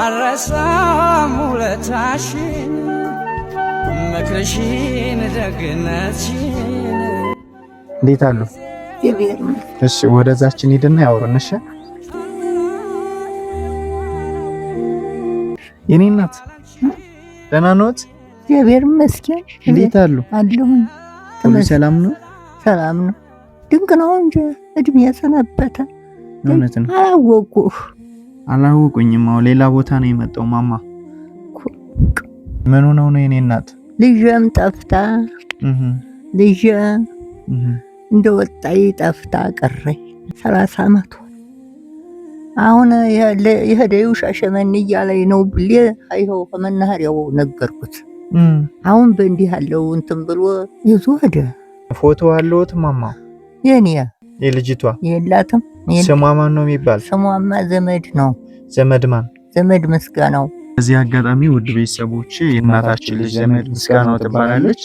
አረሳም ውለታሽን ምክርሽን ደግነትሽን። እንዴት አሉ? እሺ ወደዛችን ሄድና ያወሩን። እሺ የኔ እናት ደህና ነዎት? እግዚአብሔር ይመስገን። እንዴት አሉ? አለሁኝ። ሁሉ ሰላም ነው? ሰላም ነው። ድንቅ ነው እንጂ እድሜ ያሰናበተ። እውነት ነው። አላወቁኝም። አዎ ሌላ ቦታ ነው የመጣው። ማማ ምን ሆነው ነው የኔ እናት? ልጅም ጠፍታ ልጅ እንደወጣይ ጠፍታ ቀረኝ። 30 ዓመት አሁን የሄደው ሻሸመኔ እያለኝ ነው ብዬ አይኸው ከመናኸሪያው ነገርኩት። አሁን በእንዲህ ያለው እንትን ብሎ ይዞ ሄደ። ፎቶ አለዎት ማማ? የኔ የልጅቷ የላትም። ስሟ ማን ነው የሚባል? ስሟማ ዘመድ ነው። ዘመድ ማን? ዘመድ ምስጋናው። በዚህ አጋጣሚ ውድ ቤተሰቦቼ የእናታችን ልጅ ዘመድ ምስጋናው ትባላለች።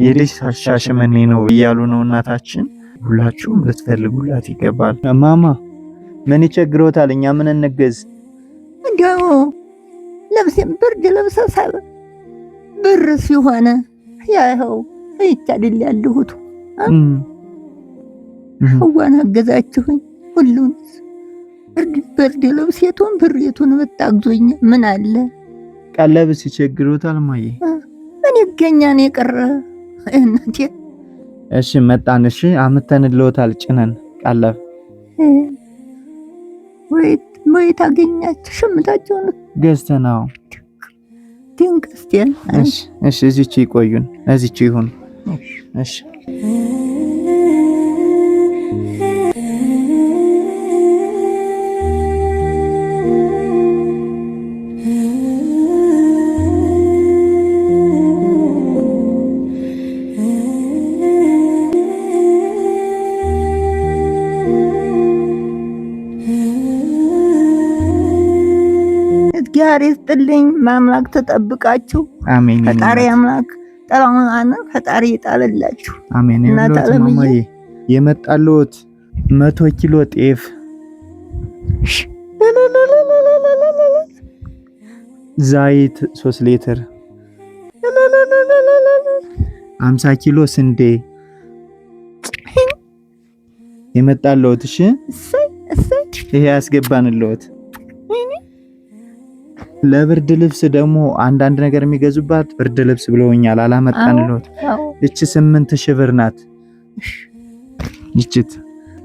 የልጅ ሻሸመኔ ነው እያሉ ነው እናታችን። ሁላችሁም ልትፈልጉላት ይገባል። ማማ ምን ይቸግሮታል? እኛ ምን እንገዝ? እንደው ለብሴም ብርድ ለብሰ ሳብ ብር ሲሆነ ያው አይቻድል ያለሁት ዋና አገዛችሁኝ። ሁሉን ብርድ ለብሴቱን ብሬቱን ብታግዙኝ ምን አለ? ቀለብስ ይቸግሮታል? ማዬ ምን ይገኛል የቀረ እናቴ። እሺ መጣን። እሺ አምተንልዎታል ጭነን ቀለብ። ወይ ታገኛችሁ ሽምታችሁን ገዝተናው ድንቅስቴን። እሺ እዚች ይቆዩን፣ እዚች ይሁን። እሺ እግዚአብሔር ይስጥልኝ። ማምላክ ተጠብቃችሁ። አሜን። ፈጣሪ አምላክ ጠላውን ፈጣሪ ይጣልላችሁ። አሜን። እናታለማዬ የመጣልዎት 100 ኪሎ ጤፍ፣ ዘይት 3 ሊትር፣ 50 ኪሎ ስንዴ የመጣልዎት። እሺ ይሄ ያስገባንልዎት። ለብርድ ልብስ ደግሞ አንዳንድ ነገር የሚገዙባት ብርድ ልብስ ብለውኛል፣ አላመጣንልዎት። እቺ 8000 ብር ናት። እቺት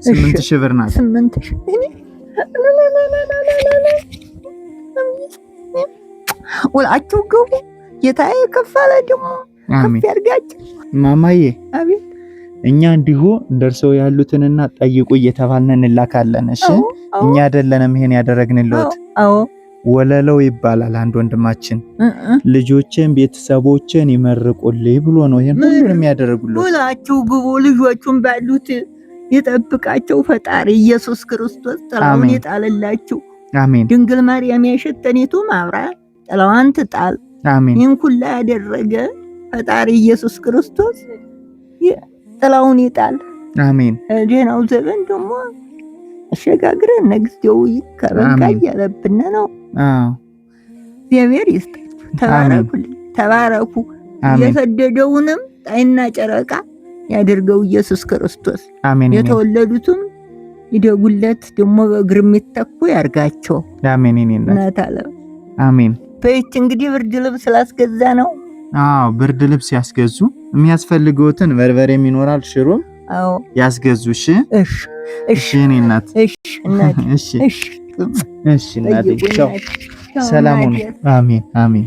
8000 ብር ናት። 8000 ወላችሁ ገቡ። ጌታዬ ከፋለ ደግሞ ከፍ ያርጋችሁ። ማማዬ አቤት። እኛ እንዲሁ እንደርሰው ያሉትንና ጠይቁ እየተባልን እንላካለን። እሺ እኛ አይደለንም ይሄን ያደረግንልዎት። አዎ ወለለው ይባላል አንድ ወንድማችን። ልጆችን ቤተሰቦችን ይመርቁልኝ ብሎ ነው ይሄን ሁሉ የሚያደርጉልኝ። ወላችሁ ግቡ። ልጆቹን ባሉት ይጠብቃቸው ፈጣሪ ኢየሱስ ክርስቶስ። ጥላውን ይጣልላችሁ። አሜን። ድንግል ማርያም የሸተኔቱ ማብራ ጥላዋን ትጣል። አሜን። ይህን ሁሉ ያደረገ ፈጣሪ ኢየሱስ ክርስቶስ ጥላውን ይጣል። አሜን። ደህናው ዘመን ደግሞ አሸጋግረን ነግስቴው ይከረንካ ያለብነ ነው። እግዚአብሔር ይስጣችሁ። ተባረኩ። የሰደደውንም ጣይና ጨረቃ ያድርገው ኢየሱስ ክርስቶስ። አሜን። የተወለዱትም ይደጉለት፣ ደግሞ በእግር የሚተኩ ያርጋቸው። አሜን። እናታለ አሜን። በእች እንግዲህ ብርድ ልብስ ስላስገዛ ነው። አዎ ብርድ ልብስ ያስገዙ። የሚያስፈልገውትን በርበሬም ይኖራል፣ ሽሮም ያስገዙ። እሺ እሺ እኔ እናት። እሺ እናት። እሺ እናት። ሰላም ሁኑ። አሜን አሜን።